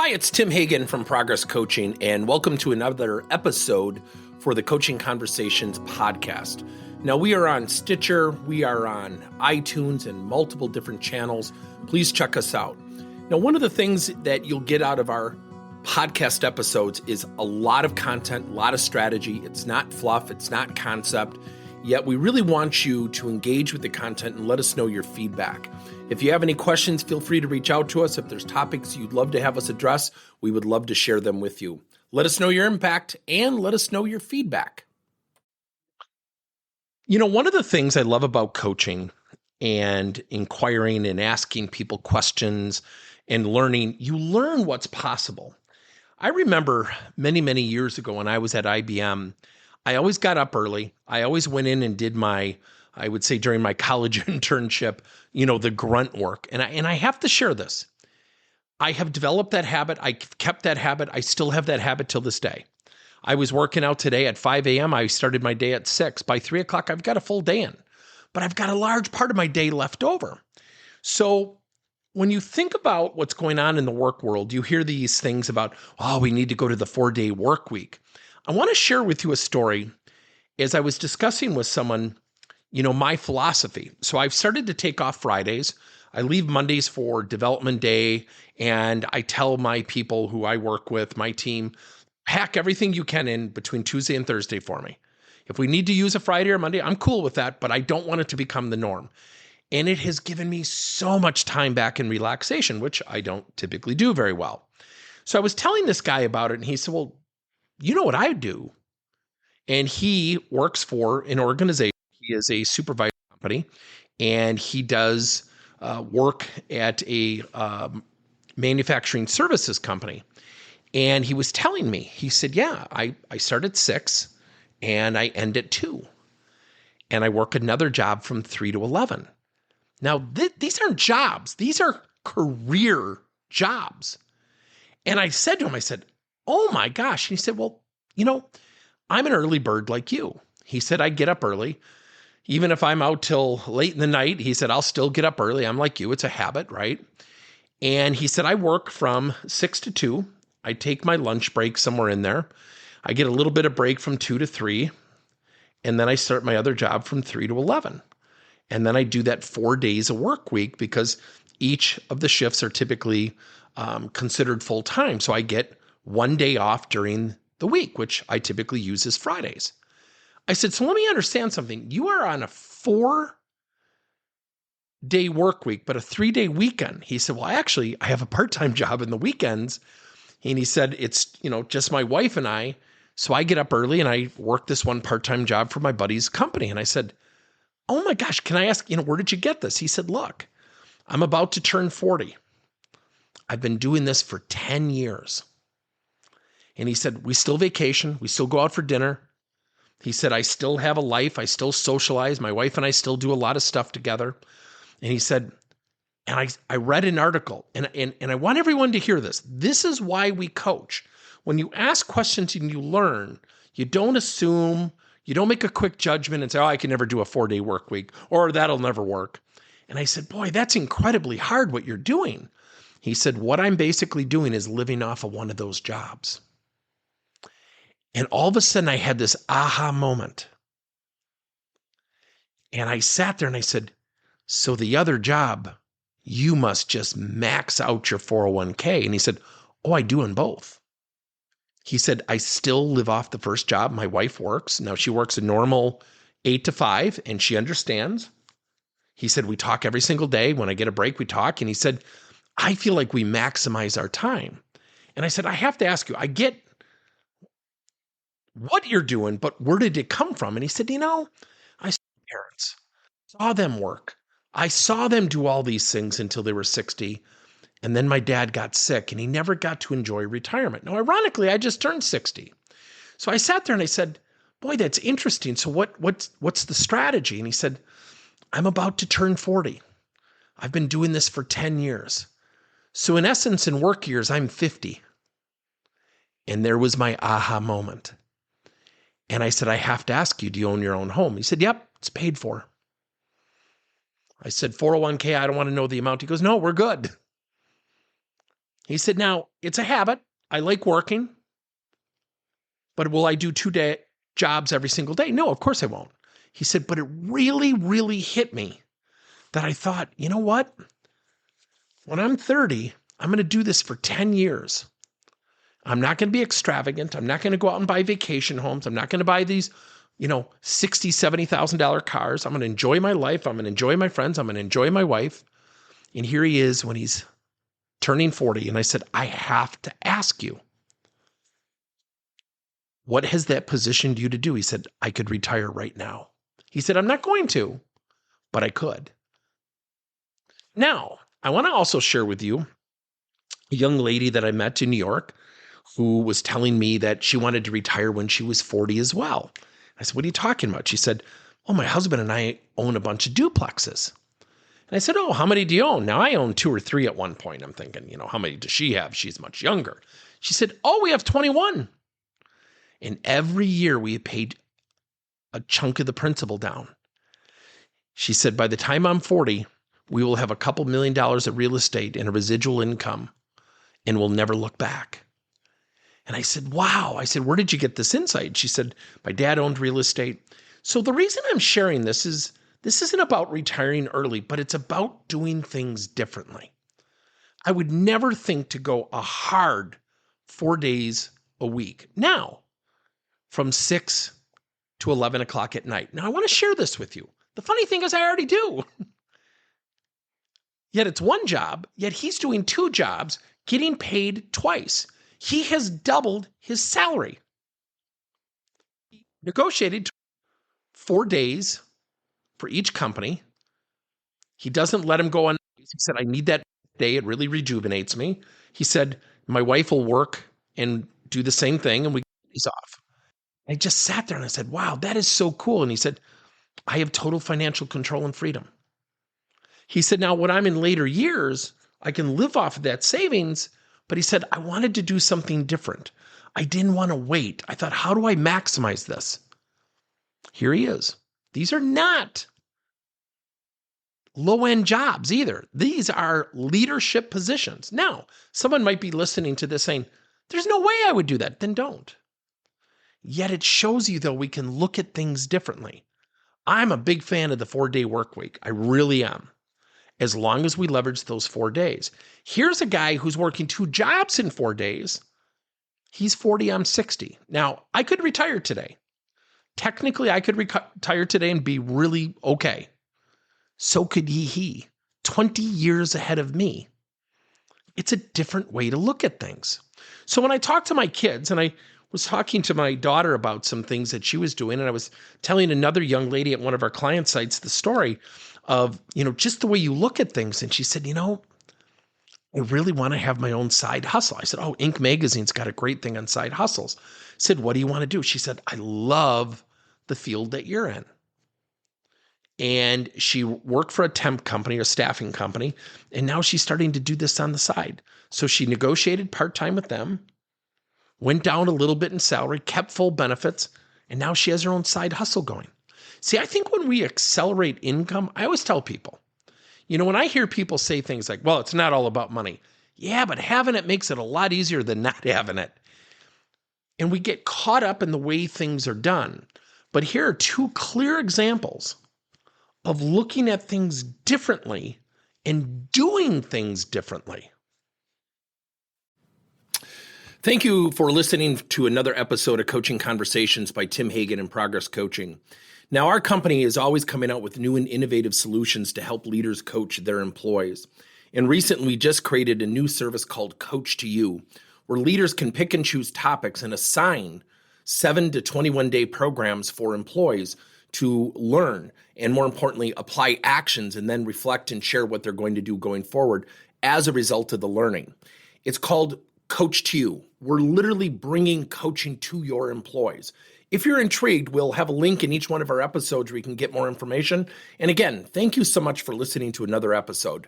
Hi, it's Tim Hagen from Progress Coaching, and welcome to another episode for the Coaching Conversations podcast. Now, we are on Stitcher, we are on iTunes, and multiple different channels. Please check us out. Now, one of the things that you'll get out of our podcast episodes is a lot of content, a lot of strategy. It's not fluff, it's not concept, yet we really want you to engage with the content and let us know your feedback. If you have any questions, feel free to reach out to us. If there's topics you'd love to have us address, we would love to share them with you. Let us know your impact and let us know your feedback. You know, one of the things I love about coaching and inquiring and asking people questions and learning, you learn what's possible. I remember many years ago when I was at IBM, I always got up early. I always went in and did I would say during my college internship, the grunt work. And I have to share this. I have developed that habit. I kept that habit. I still have that habit till this day. I was working out today at 5 a.m. I started my day at 6. By 3 o'clock, I've got a full day in, but I've got a large part of my day left over. So when you think about what's going on in the work world, you hear these things about, we need to go to the 4-day work week. I want to share with you a story as I was discussing with someone my philosophy. So I've started to take off Fridays. I leave Mondays for development day, and I tell my people who I work with, my team, hack everything you can in between Tuesday and Thursday for me. If we need to use a Friday or Monday, I'm cool with that, but I don't want it to become the norm. And it has given me so much time back in relaxation, which I don't typically do very well. So I was telling this guy about it, and he said, well, you know what I do? And he works for an organization. He is a supervisor company, and he does work at a manufacturing services company. And he was telling me, he said, I start at 6 and I end at 2. And I work another job from 3 to 11. Now, these aren't jobs. These are career jobs. And I said to him, I said, oh my gosh. And he said, well, I'm an early bird like you. He said, I get up early. Even if I'm out till late in the night, he said, I'll still get up early. I'm like you. It's a habit, right? And he said, I work from 6 to 2. I take my lunch break somewhere in there. I get a little bit of break from 2 to 3. And then I start my other job from 3 to 11. And then I do that 4 days a work week because each of the shifts are typically considered full time. So I get 1 day off during the week, which I typically use as Fridays. I said, so let me understand something. You are on a 4-day work week, but a 3-day weekend. He said, well, actually, I have a part-time job in the weekends. And he said, it's, just my wife and I. So I get up early and I work this one part-time job for my buddy's company. And I said, oh my gosh, can I ask, where did you get this? He said, look, I'm about to turn 40. I've been doing this for 10 years. And he said, we still vacation. We still go out for dinner. He said, I still have a life. I still socialize. My wife and I still do a lot of stuff together. And he said, and I read an article, and I want everyone to hear this. This is why we coach. When you ask questions and you learn, you don't assume, you don't make a quick judgment and say, I can never do a 4-day work week, or that'll never work. And I said, boy, that's incredibly hard what you're doing. He said, what I'm basically doing is living off of one of those jobs. And all of a sudden I had this aha moment. And I sat there and I said, so the other job, you must just max out your 401k. And he said, oh, I do in both. He said, I still live off the first job. My wife works. Now she works a normal 8 to 5 and she understands. He said, we talk every single day. When I get a break, we talk. And he said, I feel like we maximize our time. And I said, I have to ask you, I get what you're doing, but where did it come from? And he said, I saw parents, saw them work. I saw them do all these things until they were 60. And then my dad got sick and he never got to enjoy retirement. Now, ironically, I just turned 60. So I sat there and I said, boy, that's interesting. So what's the strategy? And he said, I'm about to turn 40. I've been doing this for 10 years. So in essence, in work years, I'm 50. And there was my aha moment. And I said, I have to ask you, do you own your own home? He said, yep, it's paid for. I said, 401k, I don't want to know the amount. He goes, no, we're good. He said, now, it's a habit. I like working, but will I do two-day jobs every single day? No, of course I won't. He said, but it really, really hit me that I thought, you know what? When I'm 30, I'm going to do this for 10 years. I'm not going to be extravagant. I'm not going to go out and buy vacation homes. I'm not going to buy these, $60,000, $70,000 cars. I'm going to enjoy my life. I'm going to enjoy my friends. I'm going to enjoy my wife. And here he is when he's turning 40. And I said, I have to ask you, what has that positioned you to do? He said, I could retire right now. He said, I'm not going to, but I could. Now, I want to also share with you a young lady that I met in New York who was telling me that she wanted to retire when she was 40 as well. I said, what are you talking about? She said, well, my husband and I own a bunch of duplexes. And I said, oh, how many do you own? Now, I own 2 or 3 at one point. I'm thinking, how many does she have? She's much younger. She said, oh, we have 21. And every year we paid a chunk of the principal down. She said, by the time I'm 40, we will have a couple $1 million of real estate and a residual income, and we'll never look back. And I said, wow. I said, where did you get this insight? She said, my dad owned real estate. So the reason I'm sharing this is, this isn't about retiring early, but it's about doing things differently. I would never think to go a hard 4 days a week. Now, from 6 to 11 o'clock at night. Now, I want to share this with you. The funny thing is I already do. Yet it's one job, yet he's doing 2 jobs, getting paid twice. He has doubled his salary. He negotiated 4 days for each company. He doesn't let him go on. He said, I need that day. It really rejuvenates me. He said, my wife will work and do the same thing, and we get days off. I just sat there and I said, wow, that is so cool. And he said, I have total financial control and freedom. He said, now when I'm in later years, I can live off of that savings. But he said, I wanted to do something different. I didn't want to wait. I thought, how do I maximize this? Here he is. These are not low-end jobs either. These are leadership positions. Now, someone might be listening to this saying, there's no way I would do that. Then don't. Yet it shows you, though, we can look at things differently. I'm a big fan of the 4-day work week. I really am. As long as we leverage those 4 days. Here's a guy who's working 2 jobs in 4 days. He's 40, I'm 60. Now, I could retire today. Technically, I could retire today and be really okay. So could he. 20 years ahead of me. It's a different way to look at things. So when I talk to my kids, and I was talking to my daughter about some things that she was doing, and I was telling another young lady at one of our client sites the story of, just the way you look at things. And she said, I really want to have my own side hustle. I said, oh, Inc. Magazine's got a great thing on side hustles. I said, what do you want to do? She said, I love the field that you're in. And she worked for a temp company or staffing company. And now she's starting to do this on the side. So she negotiated part-time with them, went down a little bit in salary, kept full benefits, and now she has her own side hustle going. See, I think when we accelerate income, I always tell people, when I hear people say things like, well, it's not all about money. Yeah, but having it makes it a lot easier than not having it. And we get caught up in the way things are done. But here are 2 clear examples of looking at things differently and doing things differently. Thank you for listening to another episode of Coaching Conversations by Tim Hagen and Progress Coaching. Now, our company is always coming out with new and innovative solutions to help leaders coach their employees. And recently, we just created a new service called Coach to You, where leaders can pick and choose topics and assign 7 to 21-day programs for employees to learn and, more importantly, apply actions and then reflect and share what they're going to do going forward as a result of the learning. It's called Coach to You. We're literally bringing coaching to your employees. If you're intrigued, we'll have a link in each one of our episodes where you can get more information. And again, thank you so much for listening to another episode.